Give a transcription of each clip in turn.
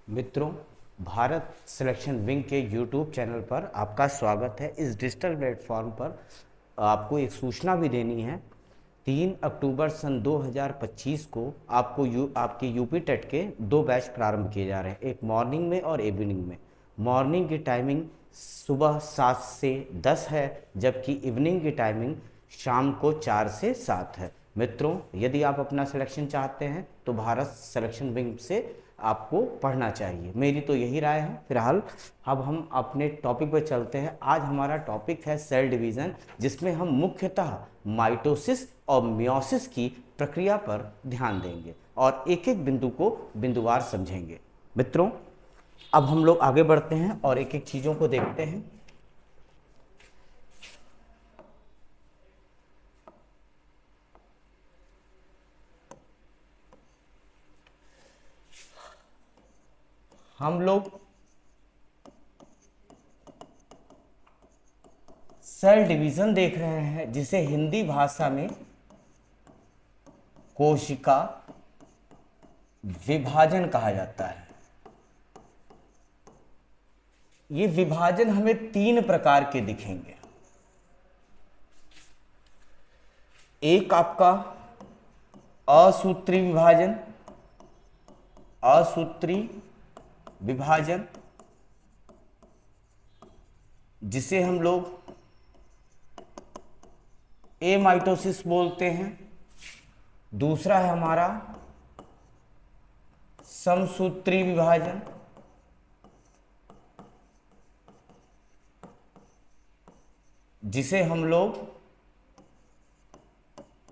मित्रों, Bharat selection wing के YouTube channel पर आपका स्वागत है। इस डिजिटल प्लेटफॉर्म पर आपको एक सूचना भी देनी है। 3 अक्टूबर सन 2025 को आपके यूपी टेट के दो बैच प्रारंभ किए जा रहे हैं, एक मॉर्निंग में और इवनिंग में। मॉर्निंग की टाइमिंग सुबह 7 से 10 है, जबकि इवनिंग की टाइमिंग शाम को 4 से 7 है। मित्रों, यदि आप अपना सिलेक्शन चाहते हैं तो भारत सिलेक्शन विंग से आपको पढ़ना चाहिए, मेरी तो यही राय है। फिलहाल अब हम अपने टॉपिक पर चलते हैं। आज हमारा टॉपिक है सेल डिवीज़न, जिसमें हम मुख्यतः माइटोसिस और मियोसिस की प्रक्रिया पर ध्यान देंगे और एक एक बिंदु को बिंदुवार समझेंगे। मित्रों, अब हम लोग आगे बढ़ते हैं और एक एक चीज़ों को देखते हैं। हम लोग सेल डिवीज़न देख रहे हैं, जिसे हिंदी भाषा में कोशिका विभाजन कहा जाता है। ये विभाजन हमें 3 प्रकार के दिखेंगे। एक आपका असूत्री विभाजन, असूत्री विभाजन जिसे हम लोग एमाइटोसिस बोलते हैं। दूसरा है हमारा समसूत्री विभाजन, जिसे हम लोग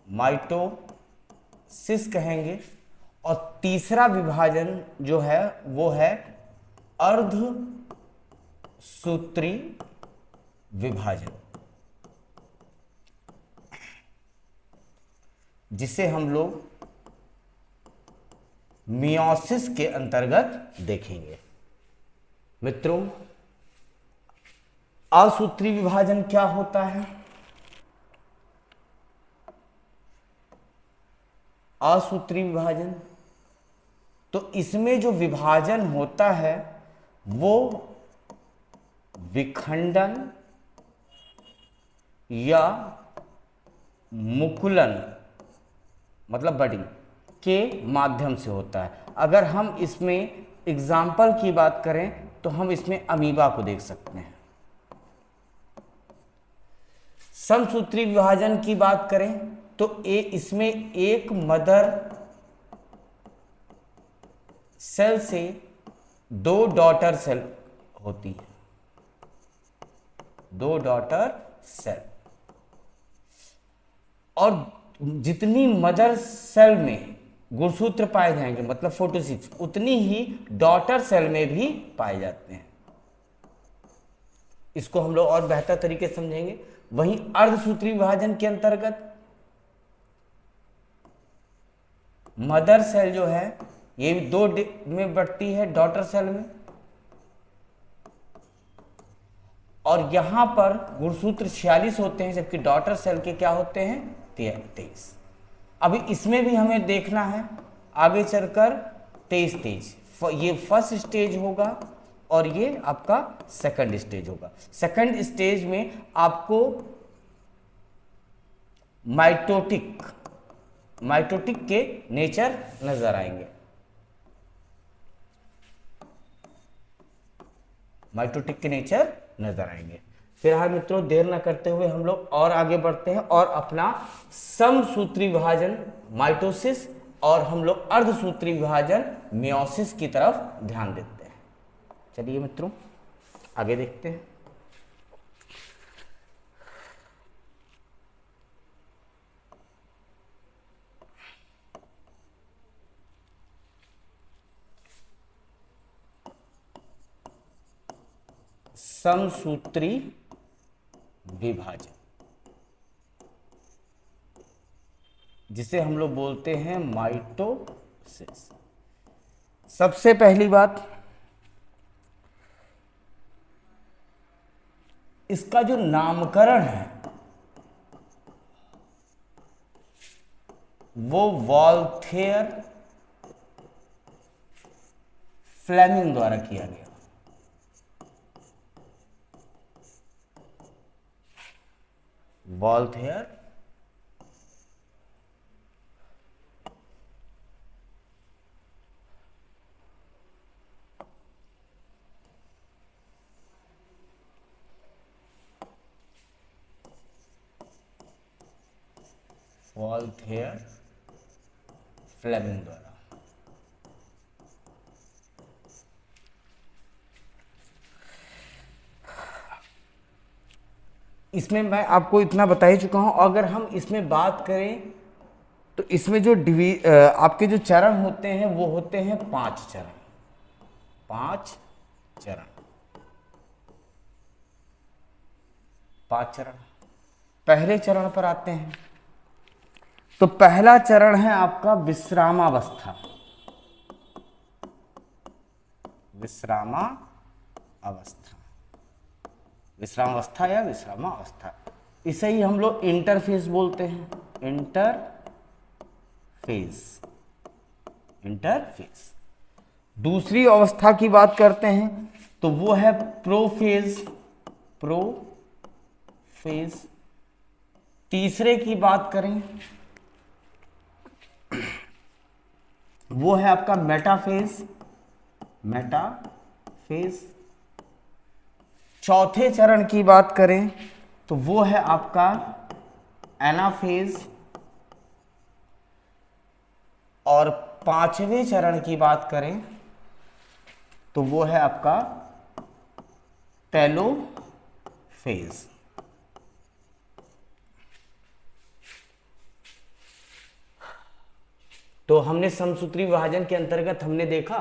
माइटोसिस कहेंगे। और तीसरा विभाजन जो है वो है अर्ध सूत्री विभाजन, जिसे हम लोग मियोसिस के अंतर्गत देखेंगे। मित्रों, असूत्री विभाजन क्या होता है? असूत्री विभाजन, तो इसमें जो विभाजन होता है वो विखंडन या मुकुलन मतलब बडिंग के माध्यम से होता है। अगर हम इसमें एग्जाम्पल की बात करें तो हम इसमें अमीबा को देख सकते हैं। समसूत्री विभाजन की बात करें तो इसमें एक मदर सेल से 2 डॉटर सेल होती है, 2 डॉटर सेल। और जितनी मदर सेल में गुणसूत्र पाए जाएंगे मतलब 46, उतनी ही डॉटर सेल में भी पाए जाते हैं। इसको हम लोग और बेहतर तरीके से समझेंगे। वहीं अर्धसूत्री विभाजन के अंतर्गत मदर सेल जो है ये भी 2 में बढ़ती है, डॉटर सेल में। और यहां पर गुणसूत्र 46 होते हैं, जबकि डॉटर सेल के क्या होते हैं? 23। अभी इसमें भी हमें देखना है आगे चलकर 23। ये फर्स्ट स्टेज होगा और ये आपका सेकंड स्टेज होगा। सेकंड स्टेज में आपको माइटोटिक के नेचर नजर आएंगे। माइटोटिक के नेचर नजर आएंगे। फिलहाल मित्रों, देर न करते हुए हम लोग और आगे बढ़ते हैं और अपना समसूत्री विभाजन माइटोसिस और हम लोग अर्धसूत्री विभाजन मियोसिस की तरफ ध्यान देते हैं। चलिए मित्रों, आगे देखते हैं। समसूत्री विभाजन, जिसे हम लोग बोलते हैं माइटोसिस। सबसे पहली बात, इसका जो नामकरण है वो वॉल्थेयर फ्लेमिंग द्वारा किया गया। वॉल्थेयर फ्लेमिंग द्वारा। इसमें मैं आपको इतना बता ही चुका हूं। अगर हम इसमें बात करें तो इसमें जो आपके जो चरण होते हैं वो होते हैं 5 चरण। 5 चरण, 5 चरण। पहले चरण पर आते हैं तो पहला चरण है आपका विश्रामावस्था। विश्रामावस्था, विश्रामावस्था या विश्रामावस्था, इसे ही हम लोग इंटरफेज बोलते हैं। Interphase, interphase. दूसरी अवस्था की बात करते हैं तो वो है प्रोफेज, प्रोफेज। तीसरे की बात करें वो है आपका मेटाफेज, मेटाफेज। चौथे चरण की बात करें तो वो है आपका एनाफेज। और पांचवें चरण की बात करें तो वो है आपका टेलोफेज। तो हमने समसूत्री विभाजन के अंतर्गत हमने देखा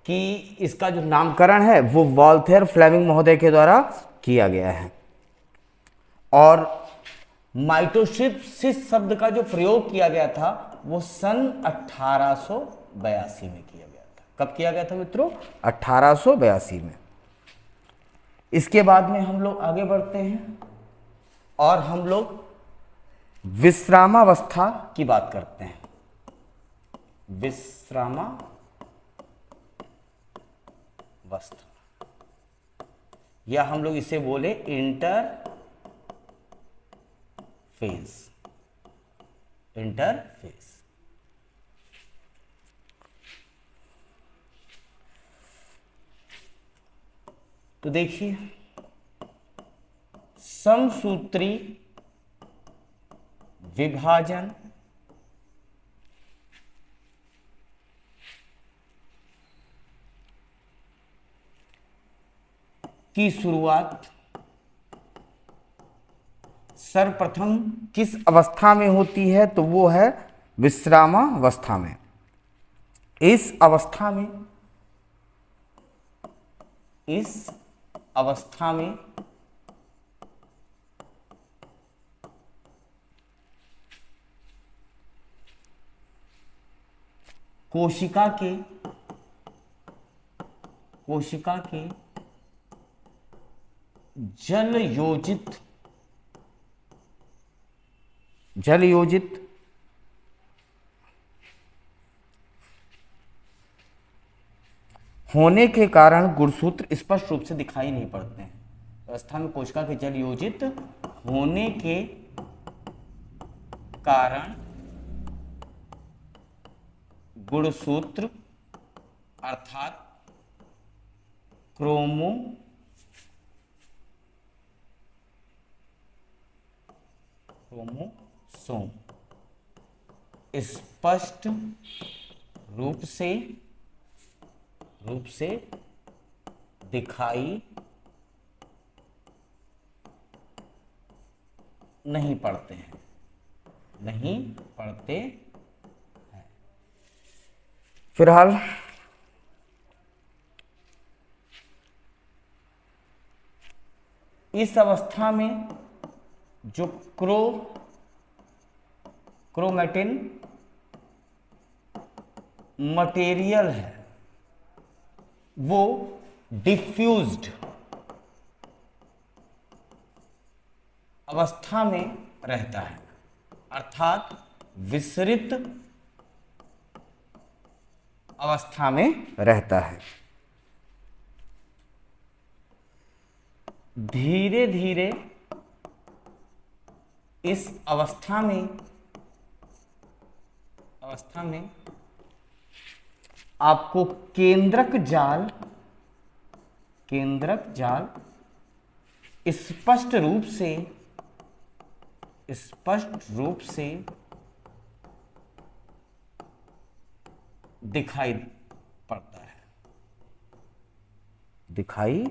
कि इसका जो नामकरण है वो वॉल्थेयर फ्लेमिंग महोदय के द्वारा किया गया है। और माइटोसिस शब्द का जो प्रयोग किया गया था वो सन 1882 में किया गया था। कब किया गया था मित्रों? 1882 में। इसके बाद में हम लोग आगे बढ़ते हैं और हम लोग विश्रामावस्था की बात करते हैं। विश्रामावस्था, या हम लोग इसे बोले इंटरफेज, इंटरफेज। तो देखिए समसूत्री विभाजन की शुरुआत सर्वप्रथम किस अवस्था में होती है तो वो है विश्रामावस्था में। इस अवस्था में कोशिका के जल योजित होने के कारण गुणसूत्र स्पष्ट रूप से दिखाई नहीं पड़ते हैं। अवस्था में कोशिका के जल योजित होने के कारण गुणसूत्र अर्थात क्रोमोसोम स्पष्ट रूप से दिखाई नहीं पड़ते हैं, फिलहाल इस अवस्था में जो क्रोमैटिन मटेरियल है वो डिफ्यूज्ड अवस्था में रहता है, अर्थात विसरित अवस्था में रहता है। धीरे धीरे इस अवस्था में आपको केंद्रक जाल स्पष्ट रूप से दिखाई पड़ता है, दिखाई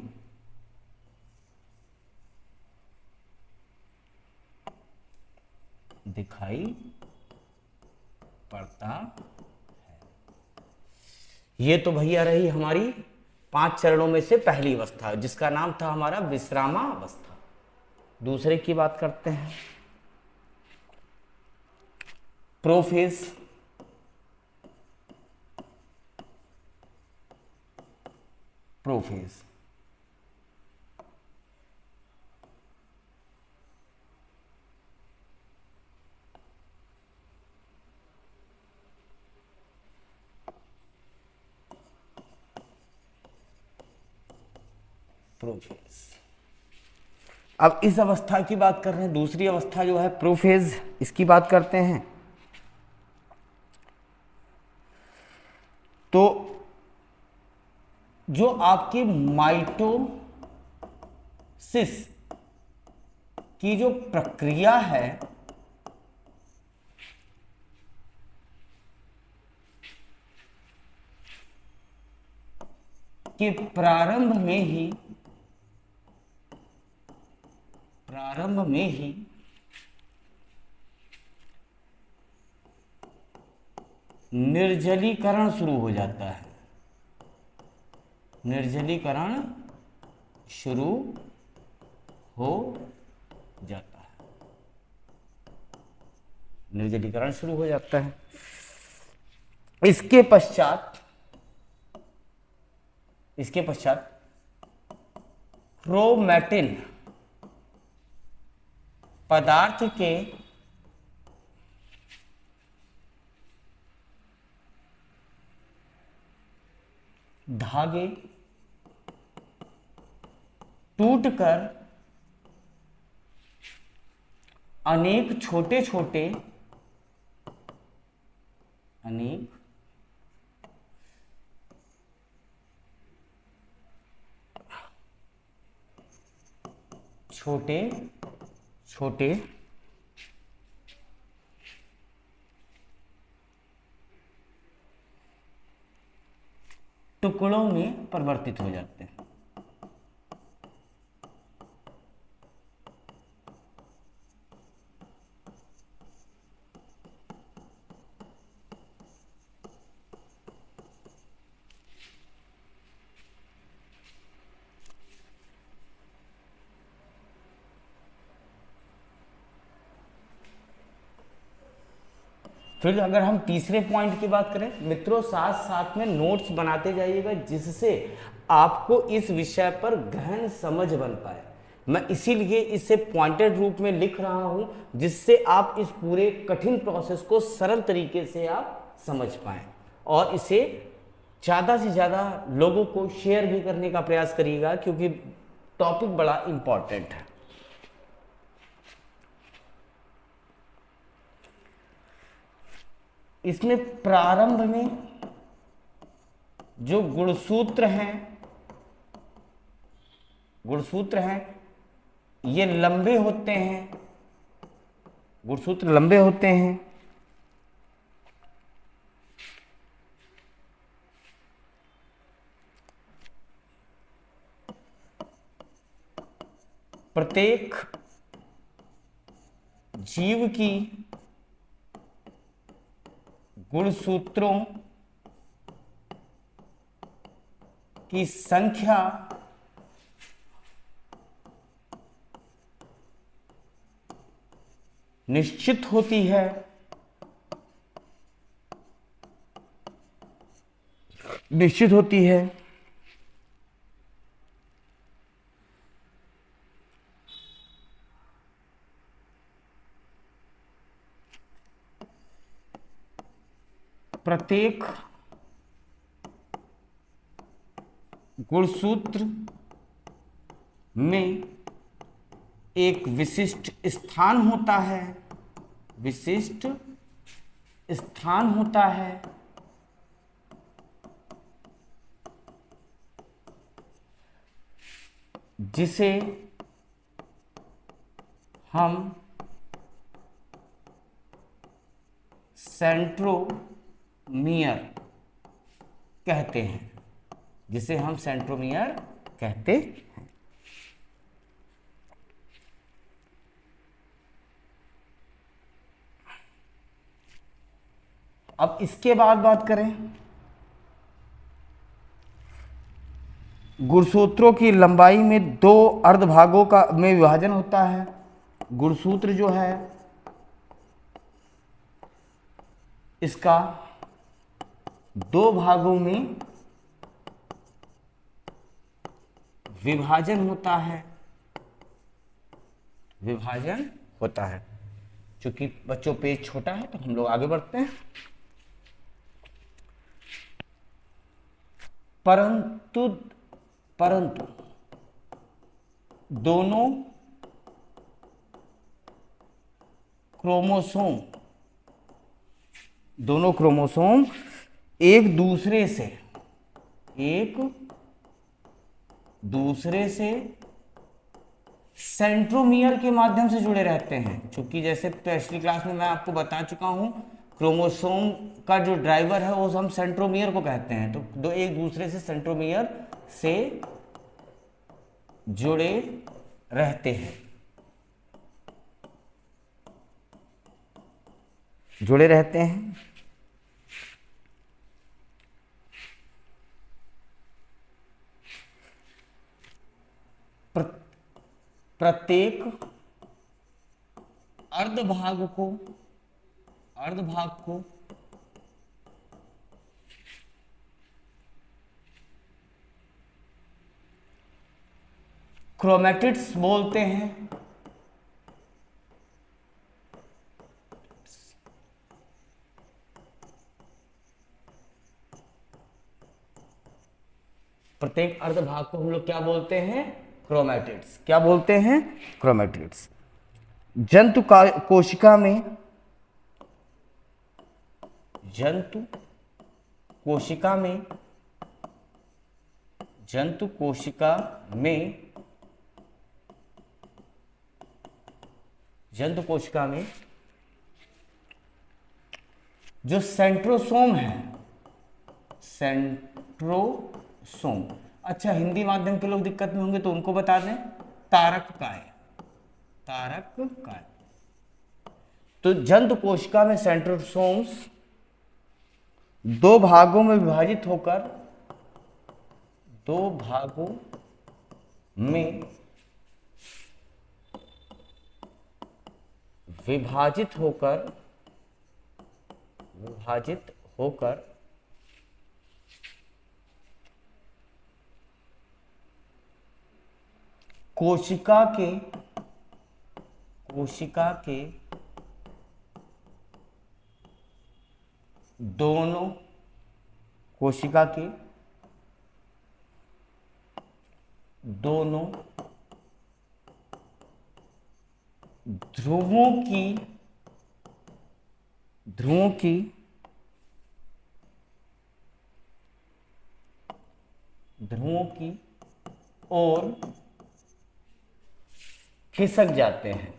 पड़ता है। ये तो भैया रही हमारी 5 चरणों में से पहली अवस्था, जिसका नाम था हमारा विश्रामावस्था। दूसरे की बात करते हैं, प्रोफेज। अब इस अवस्था की बात कर रहे हैं, दूसरी अवस्था जो है प्रोफेज, इसकी बात करते हैं। तो जो आपकी माइटोसिस की जो प्रक्रिया है, कि प्रारंभ में ही निर्जलीकरण शुरू हो जाता है, निर्जलीकरण शुरू हो जाता है। इसके पश्चात क्रोमैटिन पदार्थ के धागे टूटकर अनेक छोटे टुकड़ों में परिवर्तित हो जाते हैं। फिर अगर हम तीसरे पॉइंट की बात करें मित्रों, साथ साथ में नोट्स बनाते जाइएगा, जिससे आपको इस विषय पर गहन समझ बन पाए। मैं इसीलिए इसे पॉइंटेड रूप में लिख रहा हूं, जिससे आप इस पूरे कठिन प्रोसेस को सरल तरीके से आप समझ पाएं, और इसे ज़्यादा से ज़्यादा लोगों को शेयर भी करने का प्रयास करिएगा, क्योंकि टॉपिक बड़ा इंपॉर्टेंट है। इसमें प्रारंभ में जो गुणसूत्र हैं ये लंबे होते हैं, गुणसूत्र लंबे होते हैं। प्रत्येक जीव की गुणसूत्रों की संख्या निश्चित होती है, प्रत्येक गुणसूत्र में एक विशिष्ट स्थान होता है, विशिष्ट स्थान होता है, जिसे हम सेंट्रोमियर कहते हैं, जिसे हम सेंट्रोमियर कहते हैं। अब इसके बाद बात करें, गुणसूत्रों की लंबाई में दो अर्धभागों का में विभाजन होता है। गुणसूत्र जो है इसका दो भागों में विभाजन होता है, विभाजन होता है। चूंकि बच्चों पेज छोटा है तो हम लोग आगे बढ़ते हैं। परंतु परंतु दोनों क्रोमोसोम एक दूसरे से सेंट्रोमियर के माध्यम से जुड़े रहते हैं। चूंकि जैसे पिछली क्लास में मैं आपको बता चुका हूं, क्रोमोसोम का जो ड्राइवर है वो हम सेंट्रोमियर को कहते हैं। तो दो एक दूसरे से सेंट्रोमियर से जुड़े रहते हैं, जुड़े रहते हैं। प्रत्येक अर्धभाग को क्रोमैटिड्स बोलते हैं। प्रत्येक अर्धभाग को हम लोग क्या बोलते हैं? क्रोमैटिड्स। क्या बोलते हैं? क्रोमैटिड्स। जंतु कोशिका में जंतु कोशिका में जो सेंट्रोसोम है, सेंट्रोसोम, अच्छा हिंदी माध्यम के लोग दिक्कत में होंगे तो उनको बता दें, तारककाय। तो जंतु कोशिका में सेंट्रोसोम्स दो भागों में विभाजित होकर कोशिका के दोनों ध्रुवों की ओर खिसक जाते हैं।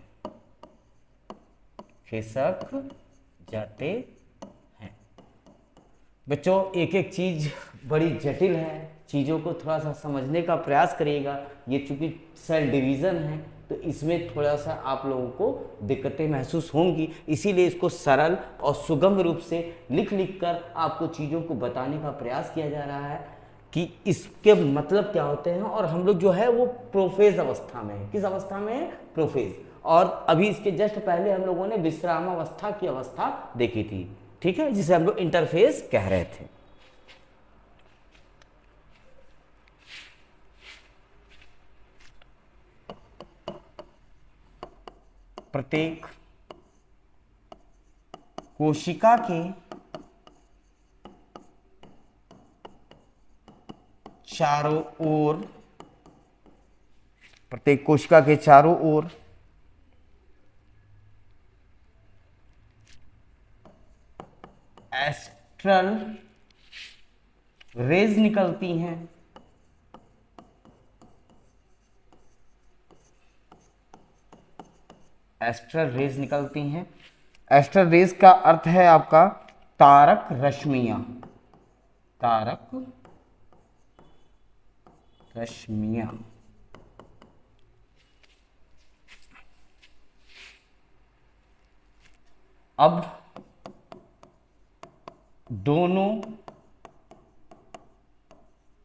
बच्चों एक एक चीज बड़ी जटिल है, चीजों को थोड़ा सा समझने का प्रयास करिएगा। ये चूंकि सेल डिवीजन है तो इसमें थोड़ा सा आप लोगों को दिक्कतें महसूस होंगी, इसीलिए इसको सरल और सुगम रूप से लिख कर आपको चीज़ों को बताने का प्रयास किया जा रहा है कि इसके मतलब क्या होते हैं। और हम लोग जो है वो प्रोफेज अवस्था में है। किस अवस्था में है? प्रोफेज। और अभी इसके जस्ट पहले हम लोगों ने विश्रामावस्था की अवस्था देखी थी, ठीक है, जिसे हम लोग इंटरफेज कह रहे थे। प्रत्येक कोशिका के चारों ओर प्रत्येक कोशिका के चारों ओर एस्ट्रल रेज निकलती हैं। एस्ट्रल रेज निकलती हैं। एस्ट्रल रेज का अर्थ है आपका तारक रश्मियां। तारक रश्मियां। अब दोनों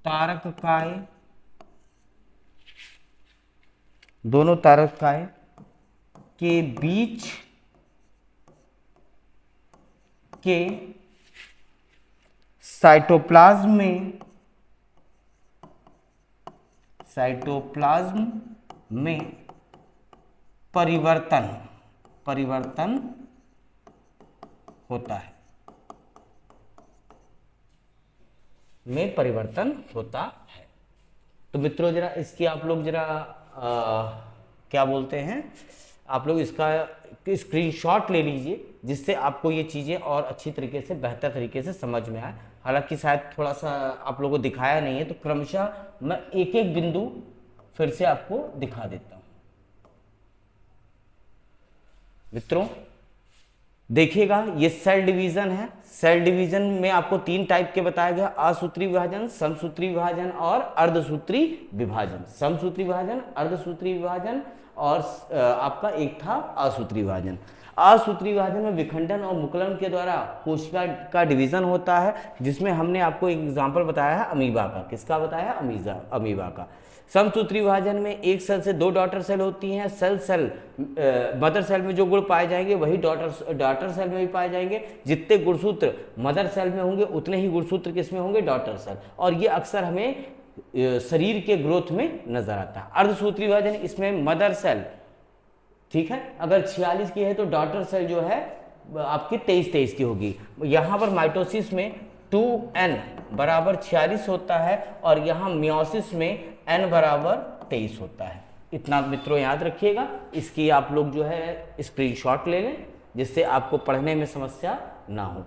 तारककाय के बीच के साइटोप्लाज्म में परिवर्तन होता है। तो मित्रों जरा इसकी आप लोग जरा क्या बोलते हैं, आप लोग इसका स्क्रीनशॉट ले लीजिए, जिससे आपको ये चीज़ें और अच्छी तरीके से, बेहतर तरीके से समझ में आए। हालांकि शायद थोड़ा सा आप लोगों को दिखाया नहीं है, तो क्रमशः मैं एक एक बिंदु फिर से आपको दिखा देता हूं। मित्रों देखिएगा, ये सेल डिवीजन है। सेल डिवीजन में आपको 3 टाइप के बताया गया, असूत्री विभाजन, समसूत्री विभाजन और अर्धसूत्री विभाजन। समसूत्री विभाजन, अर्धसूत्री विभाजन और आपका एक था असूत्री विभाजन। असूत्री विभाजन में विखंडन और मुकुलन के द्वारा कोशिका का डिवीजन होता है, जिसमें हमने आपको एक एग्जाम्पल बताया है अमीबा का। किसका बताया? अमीबा का। समसूत्री विभाजन में एक सेल से 2 डॉटर सेल होती हैं। मदर सेल में जो गुण पाए जाएंगे वही डॉटर सेल में भी पाए जाएंगे। जितने गुणसूत्र मदर सेल में होंगे उतने ही गुणसूत्र किसमें होंगे? Daughter cell. और ये अक्सर हमें शरीर के ग्रोथ में नजर आता है। अर्धसूत्री विभाजन, इसमें मदर सेल, ठीक है, अगर 46 की है तो डॉटर सेल जो है आपकी 23 की होगी। यहाँ पर माइटोसिस में 2n बराबर 46 होता है और यहाँ मियोसिस में n बराबर 23 होता है। इतना मित्रों याद रखिएगा। इसकी आप लोग जो है स्क्रीनशॉट ले लें, जिससे आपको पढ़ने में समस्या ना हो।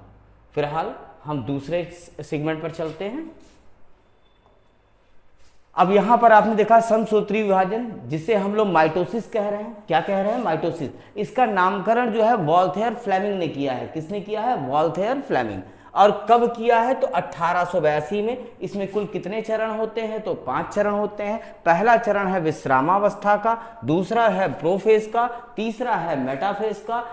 फिलहाल हम दूसरे सेगमेंट पर चलते हैं। अब यहां पर आपने देखा समसूत्री विभाजन, जिसे हम लोग माइटोसिस कह रहे हैं। क्या कह रहे हैं? माइटोसिस। इसका नामकरण जो है वॉल्थेयर फ्लेमिंग ने किया है। किसने किया है? वॉल्थेयर फ्लेमिंग। और कब किया है? तो 1882 में। इसमें कुल कितने चरण होते हैं? तो 5 चरण होते हैं। पहला चरण है विश्रामावस्था का, दूसरा है प्रोफेज का, तीसरा है मेटाफेज का,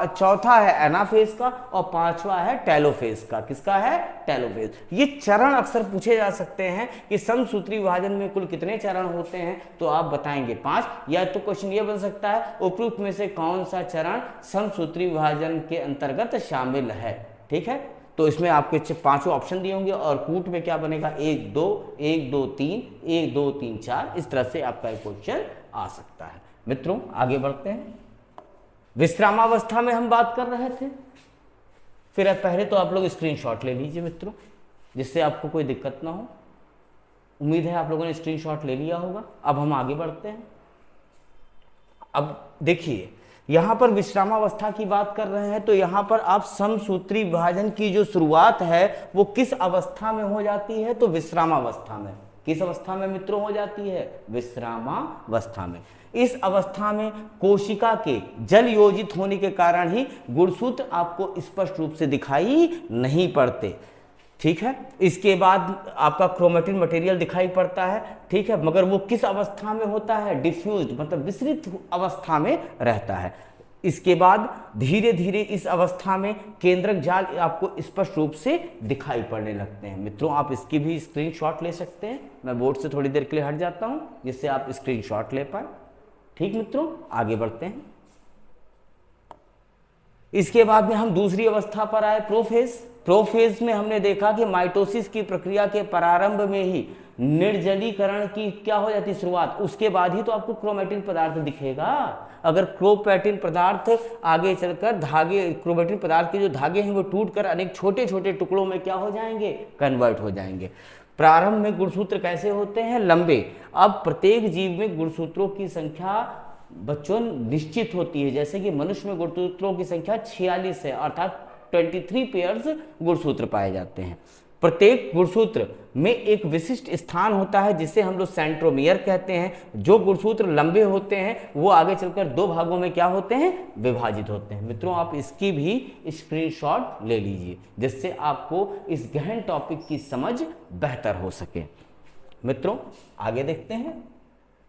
चौथा है एनाफेज का और 5वां है टेलोफेज का। किसका है? टेलोफेज। ये चरण अक्सर पूछे जा सकते हैं कि समसूत्री विभाजन में कुल कितने चरण होते हैं, तो आप बताएंगे 5। या तो क्वेश्चन ये बन सकता है उपरोक्त में से कौन सा चरण समसूत्री विभाजन के अंतर्गत शामिल है। ठीक है, तो इसमें आपके 5 ऑप्शन दिए होंगे और कूट में क्या बनेगा? 1 2 1 2 3 1 2 3 4। इस तरह से आपका एक क्वेश्चन आ सकता है। मित्रों आगे बढ़ते हैं। विश्रामावस्था में हम बात कर रहे थे। फिर पहले तो आप लोग स्क्रीनशॉट ले लीजिए मित्रों, जिससे आपको कोई दिक्कत ना हो। उम्मीद है आप लोगों ने स्क्रीनशॉट ले लिया होगा। अब हम आगे बढ़ते हैं। अब देखिए, यहां पर विश्रामावस्था की बात कर रहे हैं, तो यहां पर आप समसूत्री विभाजन की जो शुरुआत है वो किस अवस्था में हो जाती है? तो विश्रामावस्था में। किस अवस्था में मित्रों हो जाती है? विश्रामावस्था में। इस अवस्था में कोशिका के जल योजित होने के कारण ही गुणसूत्र आपको स्पष्ट रूप से दिखाई नहीं पड़ते। ठीक है, इसके बाद आपका क्रोमेटिन मटेरियल दिखाई पड़ता है। ठीक है, मगर वो किस अवस्था में होता है? डिफ्यूज, मतलब विस्तृत अवस्था में रहता है। इसके बाद धीरे धीरे इस अवस्था में केंद्रक जाल आपको स्पष्ट रूप से दिखाई पड़ने लगते हैं। मित्रों आप इसकी भी स्क्रीनशॉट ले सकते हैं। मैं बोर्ड से थोड़ी देर के लिए हट जाता हूं, जिससे आप स्क्रीनशॉट ले पाए। ठीक मित्रों, आगे बढ़ते हैं। इसके बाद में हम दूसरी अवस्था पर आए, प्रोफेज। प्रोफेज में हमने देखा कि माइटोसिस की प्रक्रिया के प्रारंभ में ही निर्जलीकरण की क्या हो जाती है? शुरुआत। उसके बाद ही तो आपको क्रोमेटिन पदार्थ दिखेगा। अगर क्रोमेटिन पदार्थ आगे चलकर धागे, क्रोमेटिन पदार्थ के जो धागे हैं वो टूटकर अनेक छोटे छोटे टुकड़ों में क्या हो जाएंगे? कन्वर्ट हो जाएंगे। प्रारंभ में गुणसूत्र कैसे होते हैं? लंबे। अब प्रत्येक जीव में गुणसूत्रों की संख्या बच्चों निश्चित होती है, जैसे कि मनुष्य में गुणसूत्रों की संख्या 46 है, अर्थात 23 पेयर्स गुणसूत्र पाए जाते हैं। प्रत्येक गुणसूत्र में एक विशिष्ट स्थान होता है जिसे हम लोग सेंट्रोमियर कहते हैं। जो गुणसूत्र लंबे होते हैं वो आगे चलकर दो भागों में क्या होते हैं? विभाजित होते हैं। मित्रों, आप इसकी भी स्क्रीनशॉट ले लीजिए जिससे आपको इस गहन टॉपिक की समझ बेहतर हो सके। मित्रों, आगे देखते हैं।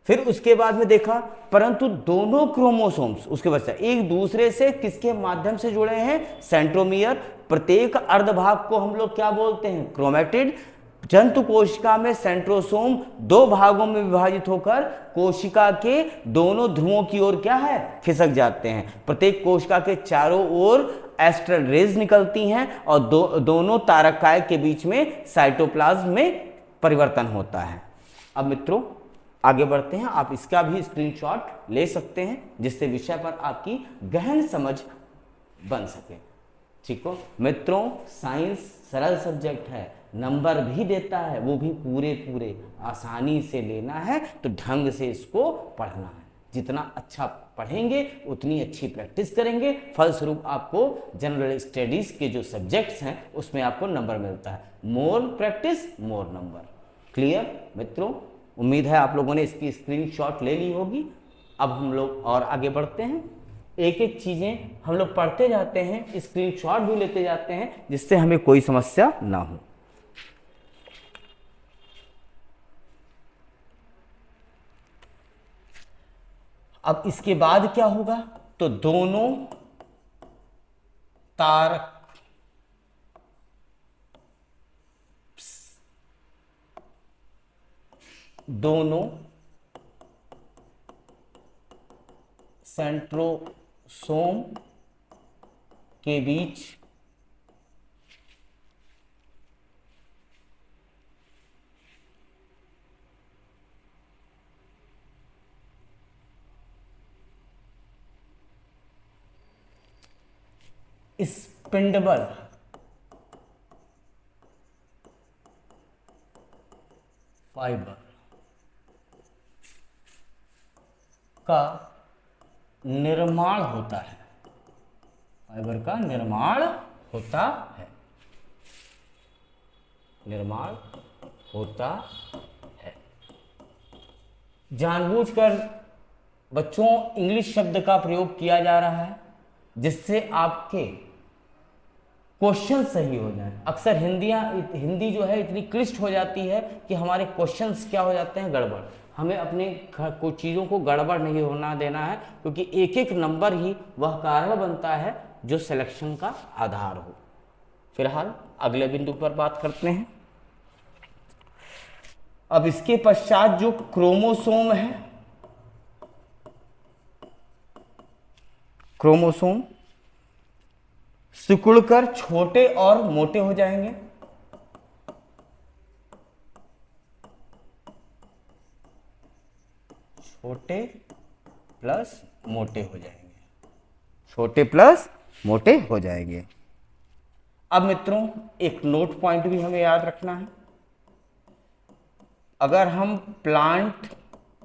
फिर उसके बाद में देखा, परंतु दोनों क्रोमोसोम्स उसके बाद एक दूसरे से किसके माध्यम से जुड़े हैं? सेंट्रोमियर। प्रत्येक अर्धभाग को हम लोग क्या बोलते हैं? क्रोमैटिड। जंतु कोशिका में सेंट्रोसोम दो भागों में विभाजित होकर कोशिका के दोनों ध्रुवों की ओर क्या है? खिसक जाते हैं। प्रत्येक कोशिका के चारों ओर एस्ट्रल रेज निकलती हैं और दोनों तारकाय के बीच में साइटोप्लाज्म में परिवर्तन होता है। अब मित्रों आगे बढ़ते हैं। आप इसका भी स्क्रीनशॉट ले सकते हैं जिससे विषय पर आपकी गहन समझ बन सके। ठीक हो मित्रों, साइंस सरल सब्जेक्ट है, नंबर भी देता है, वो भी पूरे पूरे। आसानी से लेना है तो ढंग से इसको पढ़ना है। जितना अच्छा पढ़ेंगे उतनी अच्छी प्रैक्टिस करेंगे, फलस्वरूप आपको जनरल स्टडीज के जो सब्जेक्ट्स हैं उसमें आपको नंबर मिलता है। More practice more number. Clear मित्रों? उम्मीद है आप लोगों ने इसकी स्क्रीनशॉट ले ली होगी। अब हम लोग और आगे बढ़ते हैं। एक एक चीजें हम लोग पढ़ते जाते हैं, स्क्रीनशॉट भी लेते जाते हैं जिससे हमें कोई समस्या ना हो। अब इसके बाद क्या होगा? तो दोनों तारक दोनों सेंट्रोसोम के बीच स्पिंडल फाइबर का निर्माण होता है। फाइबर का निर्माण होता है। निर्माण होता है। जानबूझकर बच्चों इंग्लिश शब्द का प्रयोग किया जा रहा है जिससे आपके क्वेश्चन सही हो जाए। अक्सर हिंदी जो है इतनी क्लिष्ट हो जाती है कि हमारे क्वेश्चंस क्या हो जाते हैं? गड़बड़। हमें अपने कुछ चीज़ों को गड़बड़ नहीं होना देना है, क्योंकि एक एक नंबर ही वह कारण बनता है जो सिलेक्शन का आधार हो। फिलहाल अगले बिंदु पर बात करते हैं। अब इसके पश्चात जो क्रोमोसोम है, क्रोमोसोम सिकुड़कर छोटे और मोटे हो जाएंगे। छोटे प्लस मोटे हो जाएंगे। छोटे प्लस मोटे हो जाएंगे। अब मित्रों एक नोट पॉइंट भी हमें याद रखना है। अगर हम प्लांट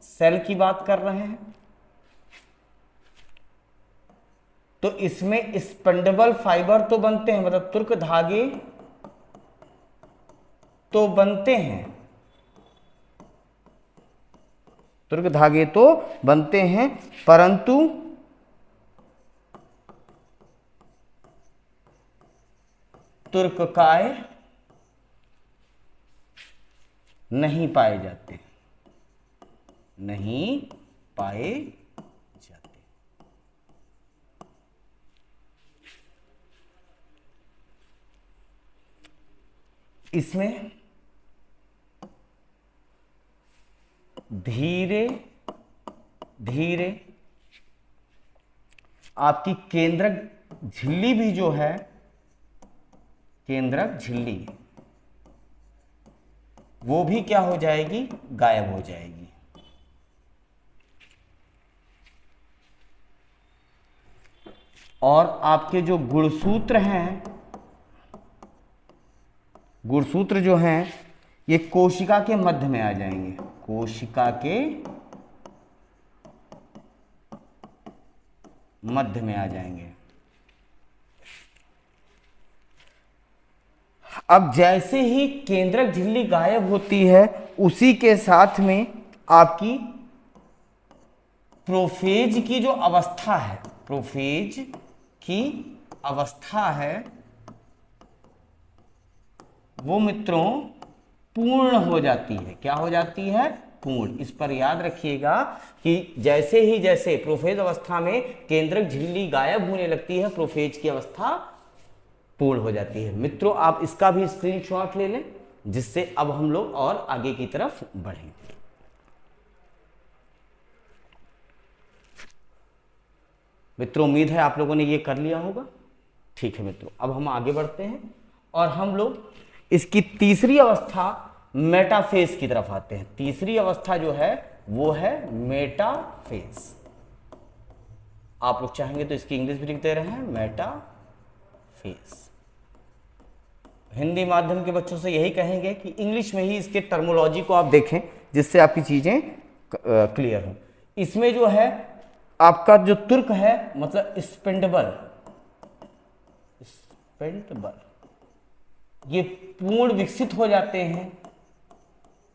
सेल की बात कर रहे हैं तो इसमें स्पिंडल फाइबर तो बनते हैं, मतलब तुर्क धागे तो बनते हैं। तुर्क धागे तो बनते हैं, परंतु तुर्ककाय नहीं पाए जाते। नहीं पाए जाते। इसमें धीरे धीरे आपकी केंद्रक झिल्ली भी जो है, केंद्रक झिल्ली वो भी क्या हो जाएगी? गायब हो जाएगी। और आपके जो गुणसूत्र हैं, गुणसूत्र जो हैं ये कोशिका के मध्य में आ जाएंगे, कोशिका के मध्य में आ जाएंगे। अब जैसे ही केंद्रक झिल्ली गायब होती है उसी के साथ में आपकी प्रोफेज की जो अवस्था है, प्रोफेज की अवस्था है वो मित्रों पूर्ण हो जाती है। क्या हो जाती है? पूर्ण। इस पर याद रखिएगा कि जैसे प्रोफेज अवस्था में केंद्रक झिल्ली गायब होने लगती है, प्रोफेज की अवस्था पूर्ण हो जाती है। मित्रों आप इसका भी स्क्रीनशॉट ले लें, जिससे अब हम लोग और आगे की तरफ बढ़ें। मित्रों उम्मीद है आप लोगों ने ये कर लिया होगा। ठीक है मित्रों, अब हम आगे बढ़ते हैं और हम लोग इसकी तीसरी अवस्था मेटाफेज की तरफ आते हैं। तीसरी अवस्था जो है वो है मेटाफेज। आप लोग चाहेंगे तो इसकी इंग्लिश भी लिख दे रहे हैं, मेटाफेज। हिंदी माध्यम के बच्चों से यही कहेंगे कि इंग्लिश में ही इसके टर्मोलॉजी को आप देखें, जिससे आपकी चीजें क्लियर हो। इसमें जो है आपका जो तुर्क है, मतलब स्पिंडबल, ये पूर्ण विकसित हो जाते हैं,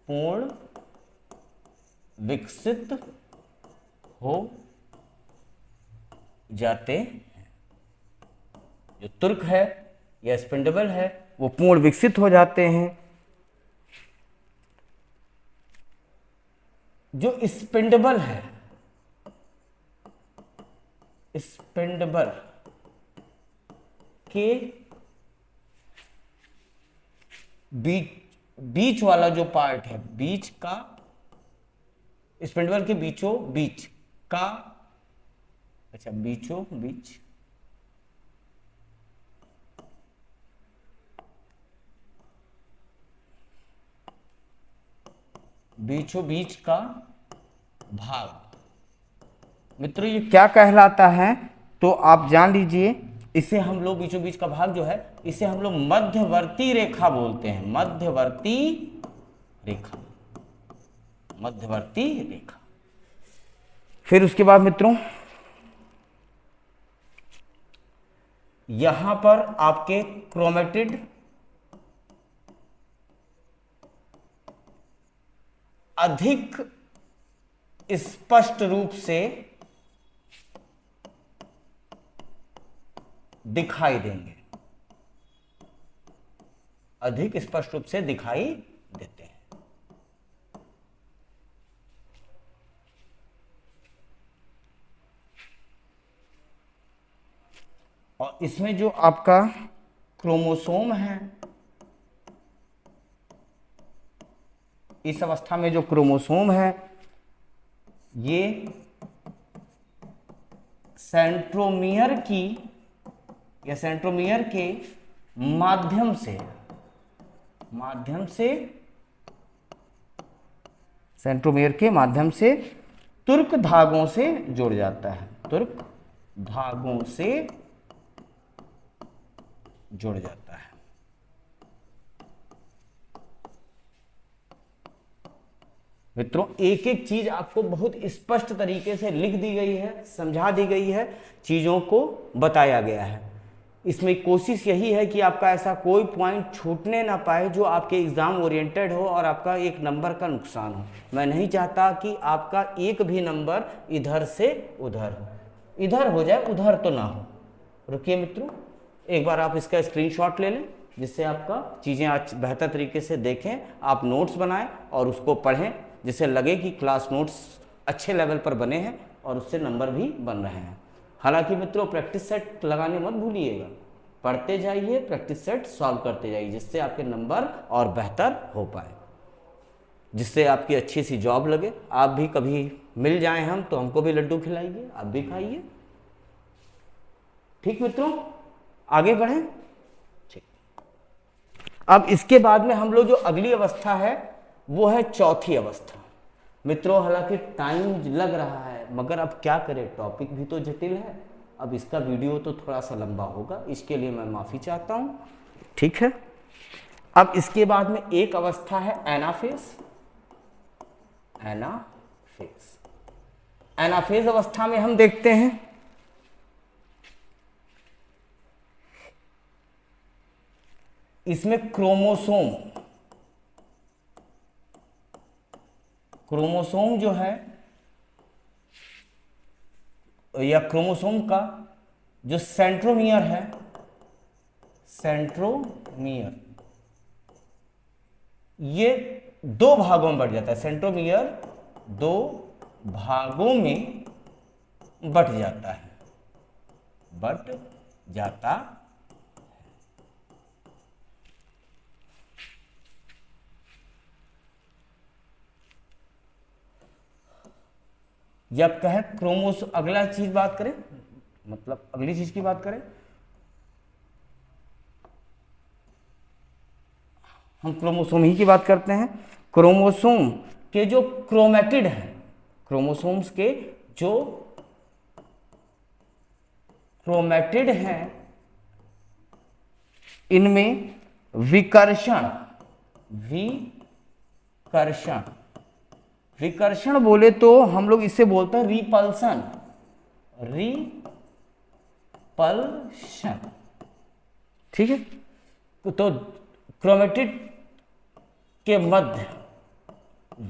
पूर्ण विकसित हो जाते हैं। जो तुर्क है या स्पिंडबल है वो पूर्ण विकसित हो जाते हैं। जो स्पिंडबल है, स्पिंडबल के बीच वाला जो पार्ट है, बीच का, स्पिंडबल के बीचों बीच का, अच्छा बीचों बीच, बीचों बीच का भाग मित्रों ये क्या कहलाता है? तो आप जान लीजिए, इसे हम लोग बीचों बीच का भाग जो है इसे हम लोग मध्यवर्ती रेखा बोलते हैं। मध्यवर्ती रेखा, मध्यवर्ती रेखा। फिर उसके बाद मित्रों यहां पर आपके क्रोमेटिड अधिक स्पष्ट रूप से दिखाई देंगे, अधिक स्पष्ट रूप से दिखाई देते हैं। और इसमें जो आपका क्रोमोसोम है, इस अवस्था में जो क्रोमोसोम है ये सेंट्रोमियर की या सेंट्रोमियर के माध्यम से सेंट्रोमियर के माध्यम से तुर्क धागों से जुड़ जाता है, तुर्क धागों से जुड़ जाता है। मित्रों एक एक चीज आपको बहुत स्पष्ट तरीके से लिख दी गई है, समझा दी गई है, चीजों को बताया गया है। इसमें कोशिश यही है कि आपका ऐसा कोई पॉइंट छूटने ना पाए जो आपके एग्जाम ओरिएंटेड हो और आपका एक नंबर का नुकसान हो। मैं नहीं चाहता कि आपका एक भी नंबर इधर से उधर हो, इधर हो जाए उधर तो ना हो। रुकिए मित्रों, एक बार आप इसका स्क्रीनशॉट ले लें, जिससे आपका चीज़ें आज बेहतर तरीके से देखें, आप नोट्स बनाएं और उसको पढ़ें, जिससे लगे कि क्लास नोट्स अच्छे लेवल पर बने हैं और उससे नंबर भी बन रहे हैं। हालांकि मित्रों प्रैक्टिस सेट लगाने मत भूलिएगा, पढ़ते जाइए, प्रैक्टिस सेट सॉल्व करते जाइए, जिससे आपके नंबर और बेहतर हो पाए, जिससे आपकी अच्छी सी जॉब लगे। आप भी कभी मिल जाएं हम तो हमको भी लड्डू खिलाइए, आप भी खाइए। ठीक मित्रों, आगे बढ़ें। ठीक, अब इसके बाद में हम लोग जो अगली अवस्था है वो है चौथी अवस्था। मित्रों हालांकि टाइम लग रहा है, मगर अब क्या करें, टॉपिक भी तो जटिल है। अब इसका वीडियो तो थोड़ा सा लंबा होगा, इसके लिए मैं माफ़ी चाहता हूँ। ठीक है, अब इसके बाद में एक अवस्था है एनाफेज। एनाफेज, एनाफेज अवस्था में हम देखते हैं इसमें क्रोमोसोम जो है, या क्रोमोसोम का जो सेंट्रोमियर है, सेंट्रोमियर, ये दो भागों में बढ़ जाता है। सेंट्रोमियर दो भागों में बट जाता है, बट जाता। जब कहे क्रोमोसोम, अगला चीज बात करें, मतलब अगली चीज की बात करें, हम क्रोमोसोम ही की बात करते हैं। क्रोमोसोम के जो क्रोमेटिड हैं, क्रोमोसोम्स के जो क्रोमेटिड हैं, इनमें विकर्षण, विकर्षण बोले तो हम लोग इसे बोलते हैं रिपल्सन, ठीक है। तो क्रोमेटिड के मध्य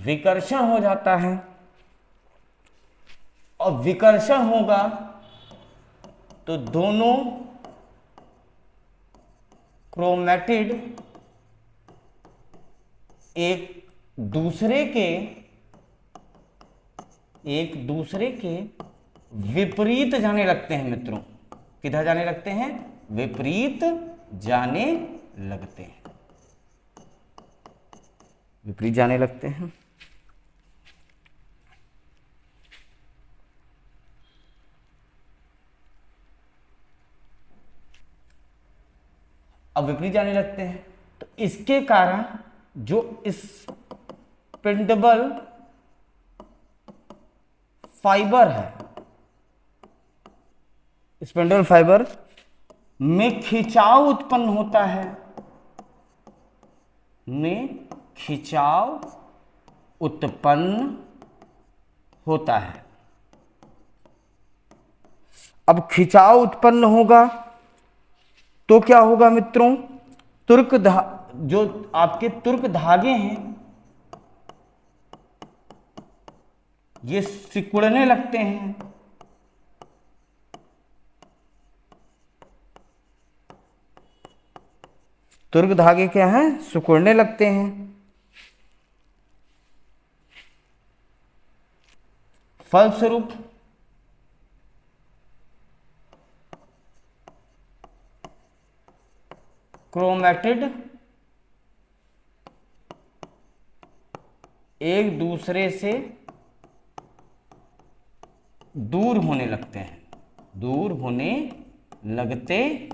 विकर्षण हो जाता है, और विकर्षण होगा तो दोनों क्रोमेटिड एक दूसरे के विपरीत जाने लगते हैं मित्रों। किधर जाने लगते हैं? विपरीत जाने लगते हैं, विपरीत जाने लगते हैं। अब विपरीत जाने लगते हैं तो इसके कारण जो इस स्पिंडल फाइबर है, स्पिंडल फाइबर में खिंचाव उत्पन्न होता है, में खिंचाव उत्पन्न होता है। अब खिंचाव उत्पन्न होगा तो क्या होगा मित्रों? जो आपके तुर्क धागे हैं ये सिकुड़ने लगते हैं, तुर्क धागे क्या हैं? सिकुड़ने लगते हैं। फलस्वरूप क्रोमेटिड एक दूसरे से दूर होने लगते हैं, दूर होने लगते हैं।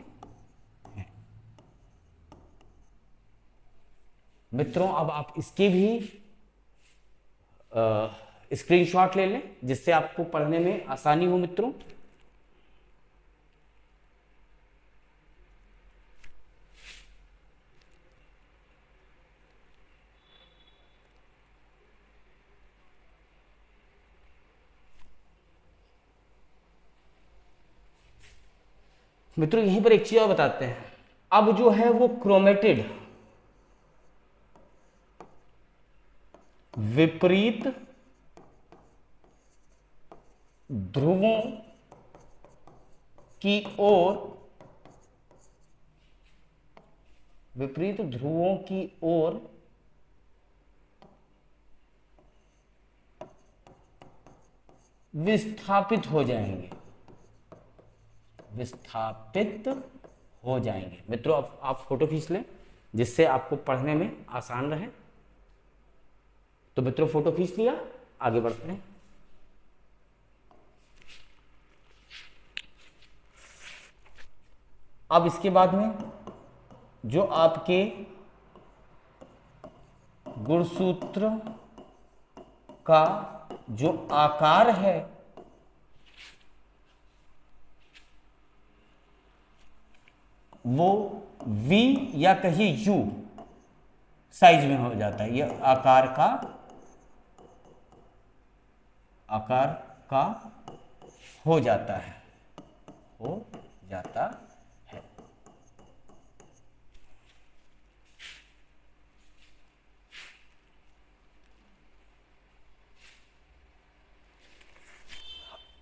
मित्रों अब आप इसके भी स्क्रीनशॉट ले लें जिससे आपको पढ़ने में आसानी हो मित्रों। मित्रों यहीं पर एक चीज और बताते हैं। अब जो है वो क्रोमेटिड विपरीत ध्रुवों की ओर, विपरीत ध्रुवों की ओर विस्थापित हो जाएंगे, विस्थापित हो जाएंगे। मित्रों अब आप फोटो खींच लें जिससे आपको पढ़ने में आसान रहे। तो मित्रों फोटो खींच लिया, आगे बढ़ते हैं। अब इसके बाद में जो आपके गुणसूत्र का जो आकार है वो V या कहिए U, साइज में हो जाता है, ये आकार का हो जाता है, हो जाता है।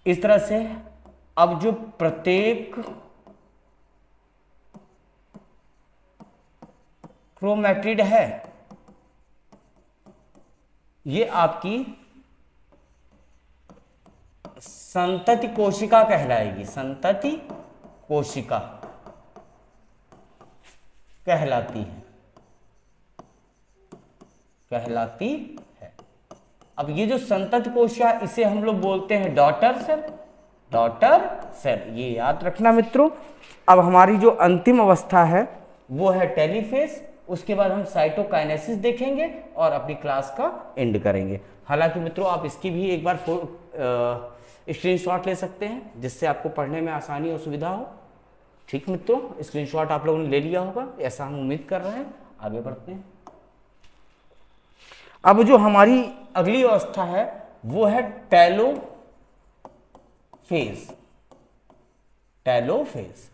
इस तरह से अब जो प्रत्येक क्रोमैटिड है ये आपकी संतति कोशिका कहलाएगी, संतति कोशिका कहलाती है। अब ये जो संतति कोशिका, इसे हम लोग बोलते हैं डॉटर सेल, ये याद रखना मित्रों। अब हमारी जो अंतिम अवस्था है वो है टेलीफेज, उसके बाद हम साइटोकाइनेसिस देखेंगे और अपनी क्लास का एंड करेंगे। हालांकि मित्रों आप इसकी भी एक बार स्क्रीनशॉट ले सकते हैं जिससे आपको पढ़ने में आसानी और सुविधा हो। ठीक मित्रों, स्क्रीनशॉट आप लोगों ने ले लिया होगा, ऐसा हम उम्मीद कर रहे हैं। आगे बढ़ते हैं। अब जो हमारी अगली अवस्था है वो है टेलोफेज, TELOPHASE,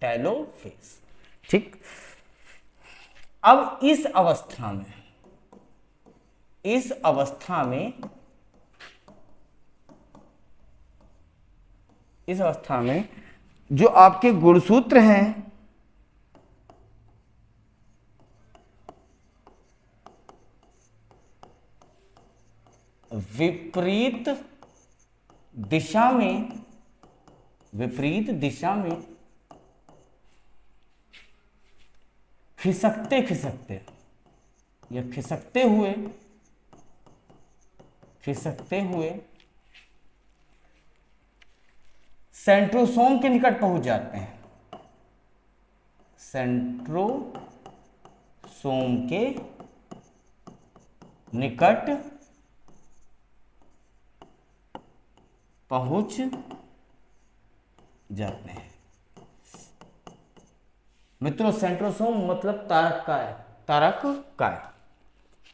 टेलोफेज। ठीक, अब इस अवस्था में जो आपके गुणसूत्र हैं विपरीत दिशा में खिसकते या खिसकते हुए सेंट्रोसोम के निकट पहुंच जाते हैं, सेंट्रोसोम के निकट पहुंच जाते हैं। मित्रों सेंट्रोसोम मतलब तारक काय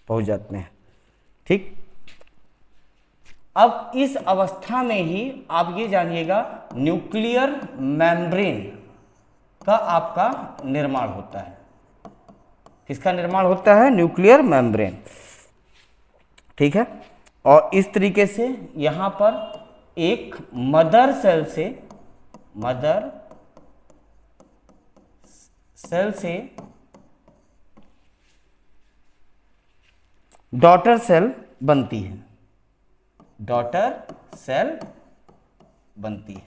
पहुंच जाते हैं। ठीक, अब इस अवस्था में ही आप ये जानिएगा न्यूक्लियर मेम्ब्रेन का आपका निर्माण होता है। किसका निर्माण होता है? Nuclear membrane. ठीक है, और इस तरीके से यहां पर एक मदर सेल से डॉटर सेल बनती है,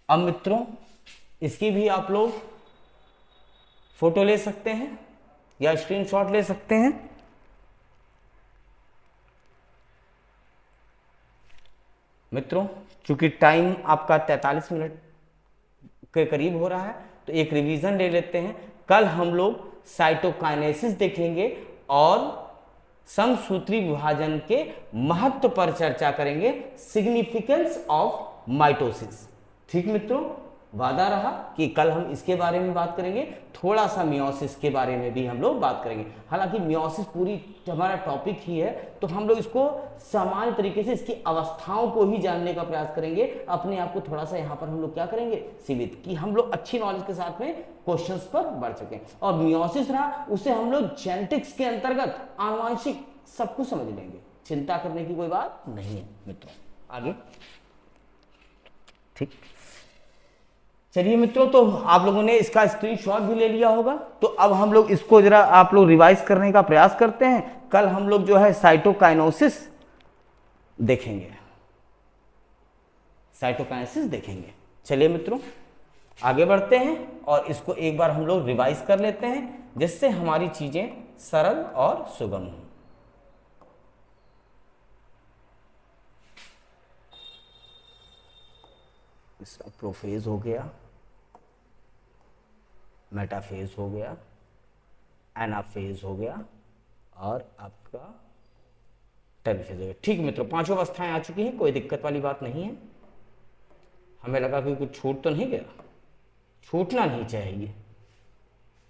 अब मित्रों इसकी भी आप लोग फोटो ले सकते हैं या स्क्रीनशॉट ले सकते हैं। मित्रों चूंकि टाइम आपका 43 मिनट के करीब हो रहा है तो एक रिवीजन ले लेते हैं। कल हम लोग साइटोकाइनेसिस देखेंगे और समसूत्री विभाजन के महत्व पर चर्चा करेंगे, सिग्निफिकेंस ऑफ माइटोसिस। ठीक मित्रों, वादा रहा कि कल हम इसके बारे में बात करेंगे, थोड़ा सा मियोसिस के बारे में भी हम लोग बात करेंगे। हालांकि मियोसिस पूरी हमारा टॉपिक ही है तो हम लोग इसको सामान्य तरीके से इसकी अवस्थाओं को ही जानने का प्रयास करेंगे। अपने आप को थोड़ा सा यहाँ पर हम लोग क्या करेंगे, सीमित, कि हम लोग अच्छी नॉलेज के साथ में क्वेश्चंस पर बढ़ सकें। और मियोसिस रहा उसे हम लोग जेनेटिक्स के अंतर्गत आनुवांशिक सब कुछ समझ लेंगे, चिंता करने की कोई बात नहीं है मित्रों। आगे ठीक, चलिए मित्रों, तो आप लोगों ने इसका स्क्रीनशॉट भी ले लिया होगा। तो अब हम लोग इसको जरा आप लोग रिवाइज करने का प्रयास करते हैं। कल हम लोग जो है साइटोकाइनेसिस देखेंगे, चलिए मित्रों आगे बढ़ते हैं और इसको एक बार हम लोग रिवाइज कर लेते हैं जिससे हमारी चीजें सरल और सुगम हो। इसका प्रोफेज हो गया, मेटाफेज हो गया, एनाफेज हो गया और आपका टेलीफेज हो गया। ठीक मित्रों, पांचों अवस्थाएं आ चुकी हैं, कोई दिक्कत वाली बात नहीं है। हमें लगा कि कुछ छूट तो नहीं गया, छूटना नहीं चाहिए।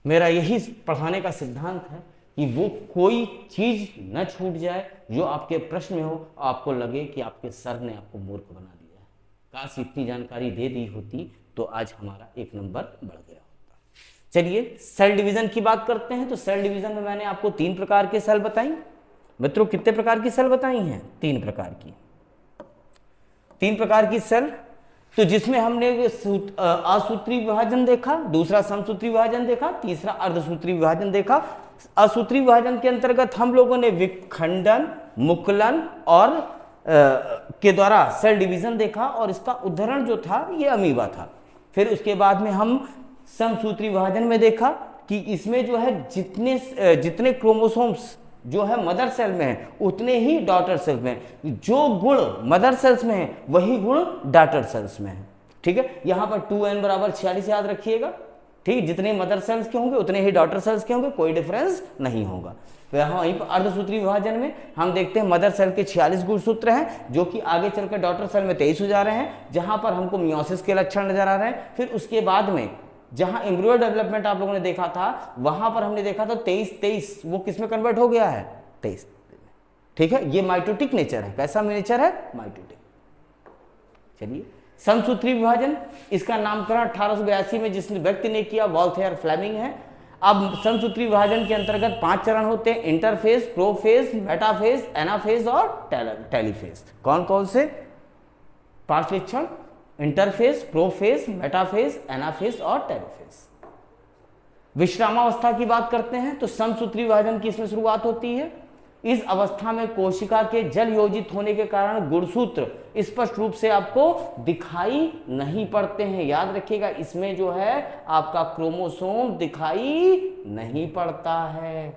मेरा यही पढ़ाने का सिद्धांत है कि वो कोई चीज न छूट जाए जो आपके प्रश्न में हो, आपको लगे कि आपके सर ने आपको मूर्ख बना दिया है। काश इतनी जानकारी दे दी होती तो आज हमारा 1 नंबर बढ़ गया होता। चलिए सेल डिवीजन की बात करते हैं। तो सेल डिवीजन में मैंने आपको 3 प्रकार के सेल बताई। मित्रों कितने प्रकार की सेल बताई हैं? 3 प्रकार की। 3 प्रकार की सेल, तो जिसमें हमने असूत्री विभाजन देखा, दूसरा समसूत्री विभाजन देखा, तीसरा अर्धसूत्री विभाजन देखा। असूत्री विभाजन के अंतर्गत हम लोगों ने विखंडन, मुकुलन और के द्वारा सेल डिवीजन देखा, और इसका उदाहरण जो था ये अमीबा था। फिर उसके बाद में हम समसूत्री विभाजन में देखा कि इसमें जो है जितने क्रोमोसोम्स जो है मदर सेल में है उतने ही डॉटर सेल्स में है। जो गुण मदर सेल्स में है वही गुण डॉटर सेल्स में है। ठीक है, यहां पर 2n बराबर 46 याद रखिएगा। ठीक, जितने मदर सेल्स के होंगे उतने ही डॉटर सेल्स के होंगे, कोई डिफरेंस नहीं होगा। तो यहाँ वहीं पर अर्धसूत्री विभाजन में हम देखते हैं मदर सेल के 46 गुणसूत्र हैं, जो कि आगे चलकर डॉटर सेल में 23 हो जा रहे हैं, जहां पर हमको मियोसिस के लक्षण नजर आ रहे हैं। फिर उसके बाद में जहां एम्ब्रियो डेवलपमेंट आप लोगों ने देखा था, वहां पर हमने देखा था 23 वो किस में कन्वर्ट हो गया है? 23। ठीक है, ये माइटोटिक नेचर है। कैसा नेचर है? माइटोटिक। चलिए समसूत्री विभाजन, इसका नामकरण 1882 में जिस व्यक्ति ने किया वॉल्थेयर फ्लेमिंग है। अब समसूत्री विभाजन के अंतर्गत 5 चरण होते हैं: इंटरफेज, प्रोफेज, मेटाफेज, एनाफेज और टेलीफेज। कौन कौन से 5 लक्षण? इंटरफेज, प्रोफेज, मेटाफेज, एनाफेज और टेलीफेज। विश्रामावस्था की बात करते हैं तो समसूत्री विभाजन की इसमें शुरुआत होती है। इस अवस्था में कोशिका के जल योजित होने के कारण गुणसूत्र स्पष्ट रूप से आपको दिखाई नहीं पड़ते हैं। याद रखिएगा, इसमें जो है आपका क्रोमोसोम दिखाई नहीं पड़ता है।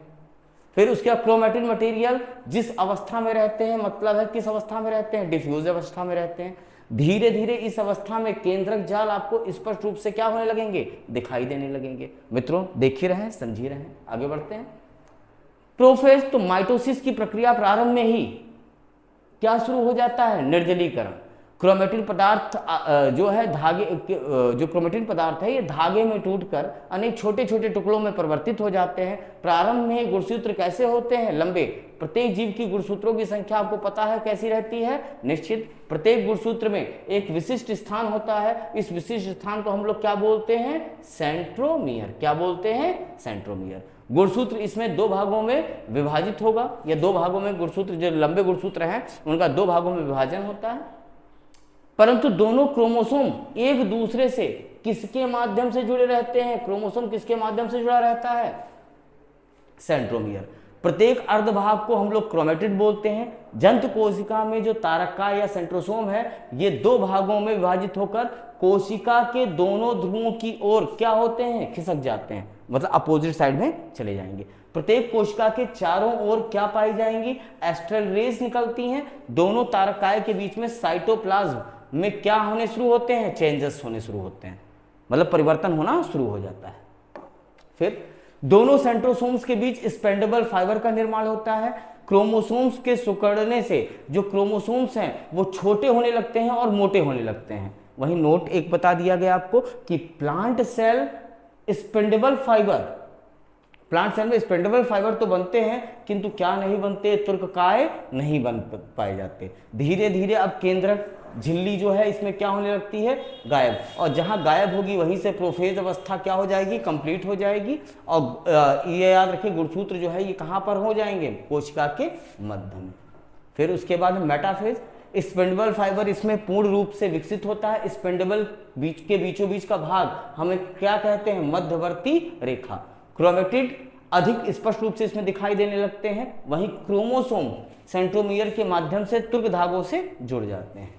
फिर उसके बाद क्रोमैटिन मटेरियल जिस अवस्था में रहते हैं, मतलब है किस अवस्था में रहते हैं? डिफ्यूज अवस्था में रहते हैं। धीरे धीरे इस अवस्था में केंद्रक जाल आपको स्पष्ट रूप से क्या होने लगेंगे? दिखाई देने लगेंगे। मित्रों देख ही रहे, समझ ही रहे, आगे बढ़ते हैं। प्रोफेज, तो माइटोसिस की प्रक्रिया प्रारंभ में ही क्या शुरू हो जाता है? निर्जलीकरण। क्रोमैटिन पदार्थ जो है धागे, जो क्रोमैटिन पदार्थ है ये धागे में टूटकर अनेक छोटे छोटे टुकड़ों में परिवर्तित हो जाते हैं। प्रारंभ में गुणसूत्र कैसे होते हैं? लंबे। प्रत्येक जीव की गुणसूत्रों की संख्या आपको पता है कैसी रहती है? निश्चित। प्रत्येक गुणसूत्र में एक विशिष्ट स्थान होता है। इस विशिष्ट स्थान को हम लोग क्या बोलते हैं? सेंट्रोमियर। क्या बोलते हैं? सेंट्रोमियर। गुणसूत्र इसमें 2 भागों में विभाजित होगा, या 2 भागों में गुणसूत्र, जो लंबे गुणसूत्र हैं उनका 2 भागों में विभाजन होता है। परंतु दोनों क्रोमोसोम एक दूसरे से किसके माध्यम से जुड़े रहते हैं? क्रोमोसोम किसके माध्यम से जुड़ा रहता है? सेंट्रोमियर। प्रत्येक अर्धभाग को हम लोग क्रोमैटिड बोलते हैं। जंतु कोशिका में जो तारकाय या सेंट्रोसोम है ये 2 भागों में विभाजित होकर कोशिका के दोनों ध्रुवों की ओर क्या होते हैं? खिसक जाते हैं, मतलब अपोजिट साइड में चले जाएंगे। प्रत्येक कोशिका के चारों ओर क्या पाई जाएंगी? एस्ट्रल रेज निकलती हैं। दोनों तारकाय के बीच में साइटोप्लाज्म में क्या होने शुरू होते हैं? चेंजेस होने शुरू होते हैं, मतलब परिवर्तन होना शुरू हो जाता है। फिर दोनों सेंट्रोसोम्स के बीच स्पेंडेबल फाइबर का निर्माण होता है। क्रोमोसोम्स के सिकुड़ने से जो क्रोमोसोम्स हैं वो छोटे होने लगते हैं और मोटे होने लगते हैं। वहीं नोट एक बता दिया गया आपको कि plant cell spendable fibre, plant cell में स्पेंडेबल फाइबर तो बनते हैं किंतु क्या नहीं बनते? तुर्ककाय नहीं बन पाए जाते। धीरे धीरे अब केंद्रक झिल्ली जो है इसमें क्या होने लगती है? गायब। और जहां गायब होगी वहीं से प्रोफेज अवस्था क्या हो जाएगी? कंप्लीट हो जाएगी। और ये याद रखिए गुणसूत्र जो है ये कहां पर हो जाएंगे? कोशिका के मध्य में। फिर उसके बाद मेटाफेज, स्पेंडेबल फाइबर इसमें पूर्ण रूप से विकसित होता है। स्पेंडेबल बीच के बीचों बीच का भाग हमें क्या कहते हैं? मध्यवर्ती रेखा। क्रोमैटिड अधिक स्पष्ट रूप से इसमें दिखाई देने लगते हैं। वहीं क्रोमोसोम सेंट्रोमियर के माध्यम से तुर्क धागों से जुड़ जाते हैं।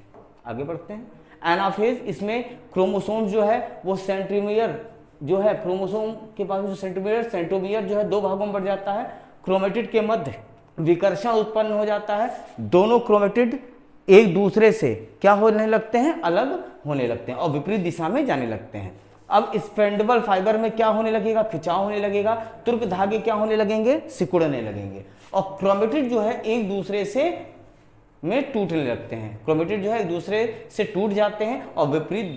आगे बढ़ते हैं। एनाफेज, इसमें क्रोमोसोम जो है वो सेंट्रोमियर जो है, क्रोमोसोम के पास जो सेंट्रोमियर जो है 2 भागों में बढ़ जाता है। क्रोमैटिड के मध्य विकर्षण उत्पन्न हो जाता है। दोनों क्रोमैटिड एक दूसरे से क्या होने लगते हैं? अलग होने लगते हैं और विपरीत दिशा में जाने लगते हैं। अब स्पेंडेबल फाइबर में क्या होने लगेगा? खिंचाव होने लगेगा। तुर्क धागे क्या होने लगेंगे? सिकुड़ने लगेंगे। और क्रोमैटिड जो है एक दूसरे से में टूटने लगते हैं। क्रोमेटिड जो है एक दूसरे से टूट जाते हैं और विपरीत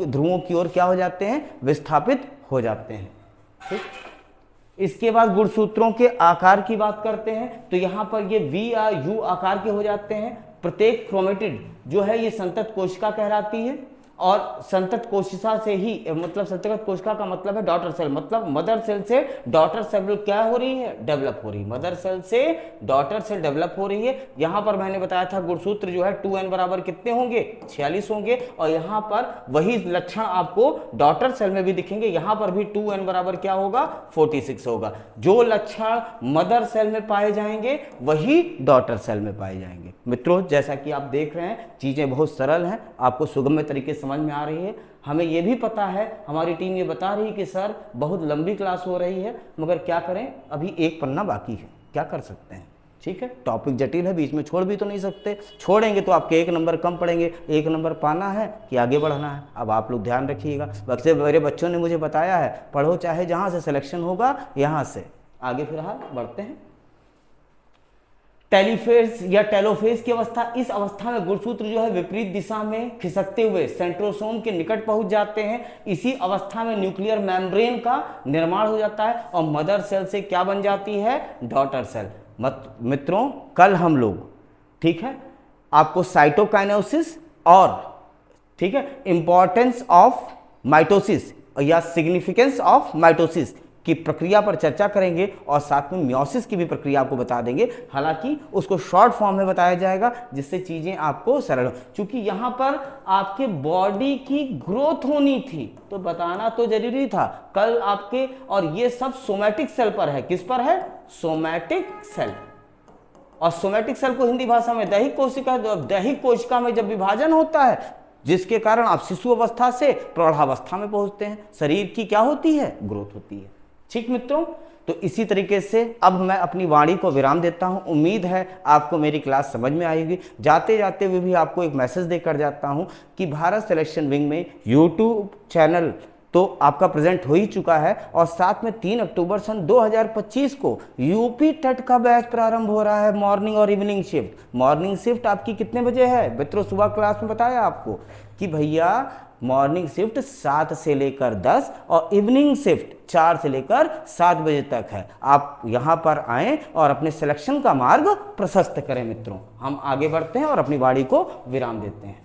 ध्रुवों की ओर क्या हो जाते हैं, विस्थापित हो जाते हैं। ठीक, इसके बाद गुणसूत्रों के आकार की बात करते हैं तो यहां पर ये वी या यू आकार के हो जाते हैं। प्रत्येक क्रोमेटिड जो है ये संतत कोशिका कहलाती है और संतत कोशिका से ही, मतलब संतत कोशिका का मतलब है डॉटर सेल, मतलब मदर सेल से डॉटर सेल क्या हो रही है, डेवलप हो रही है। मदर सेल से डॉटर सेल डेवलप हो रही है। यहां पर मैंने बताया था गुणसूत्र जो है 2n बराबर कितने होंगे, 46 होंगे। और यहां पर वही लक्षण आपको डॉटर सेल में भी दिखेंगे। यहां पर भी 2n बराबर क्या होगा, 46 होगा। जो लक्षण मदर सेल में पाए जाएंगे वही डॉटर सेल में पाए जाएंगे। मित्रों, जैसा कि आप देख रहे हैं चीजें बहुत सरल हैं, आपको सुगम्य तरीके से समझ में आ रही है। हमें यह भी पता है, हमारी टीम ये बता रही है कि सर बहुत लंबी क्लास हो रही है, मगर क्या करें, अभी एक पन्ना बाकी है, क्या कर सकते हैं। ठीक है, टॉपिक जटिल है, बीच में छोड़ भी तो नहीं सकते। छोड़ेंगे तो आपके 1 नंबर कम पड़ेंगे। 1 नंबर पाना है कि आगे बढ़ना है, अब आप लोग ध्यान रखिएगा। वैसे मेरे बच्चों ने मुझे बताया है, पढ़ो चाहे जहां से सिलेक्शन होगा यहां से आगे फिलहाल बढ़ते हैं। टेलीफेज या टेलोफेज की अवस्था, इस अवस्था में गुणसूत्र जो है विपरीत दिशा में खिसकते हुए सेंट्रोसोम के निकट पहुंच जाते हैं। इसी अवस्था में न्यूक्लियर मेम्ब्रेन का निर्माण हो जाता है और मदर सेल से क्या बन जाती है, डॉटर सेल। मित्रों, कल हम लोग, ठीक है, आपको साइटोकाइनेसिस और, ठीक है, इंपॉर्टेंस ऑफ माइटोसिस या सिग्निफिकेंस ऑफ माइटोसिस की प्रक्रिया पर चर्चा करेंगे और साथ में मियोसिस की भी प्रक्रिया आपको बता देंगे। हालांकि उसको शॉर्ट फॉर्म में बताया जाएगा जिससे चीजें आपको सरल हो। क्योंकि यहां पर आपके बॉडी की ग्रोथ होनी थी तो बताना तो जरूरी था कल आपके। और ये सब सोमैटिक सेल पर है। किस पर है, सोमैटिक सेल। और सोमैटिक सेल को हिंदी भाषा में दैहिक कोशिका, दैहिक कोशिका में जब विभाजन होता है जिसके कारण आप शिशु अवस्था से प्रौढ़ावस्था में पहुंचते हैं, शरीर की क्या होती है, ग्रोथ होती है। ठीक मित्रों, तो इसी तरीके से अब मैं अपनी वाणी को विराम देता हूं। उम्मीद है आपको मेरी क्लास समझ में आएगी। जाते जाते हुए भी आपको एक मैसेज देकर जाता हूं कि भारत सिलेक्शन विंग में यूट्यूब चैनल तो आपका प्रेजेंट हो ही चुका है और साथ में 3 अक्टूबर सन 2025 को यूपी टेट का बैच प्रारंभ हो रहा है, मॉर्निंग और इवनिंग शिफ्ट। मॉर्निंग शिफ्ट आपकी कितने बजे है मित्रों, सुबह क्लास में बताया आपको कि भैया मॉर्निंग शिफ्ट 7 से लेकर 10 और इवनिंग शिफ्ट 4 से लेकर 7 बजे तक है। आप यहाँ पर आएं और अपने सिलेक्शन का मार्ग प्रशस्त करें। मित्रों, हम आगे बढ़ते हैं और अपनी वाणी को विराम देते हैं।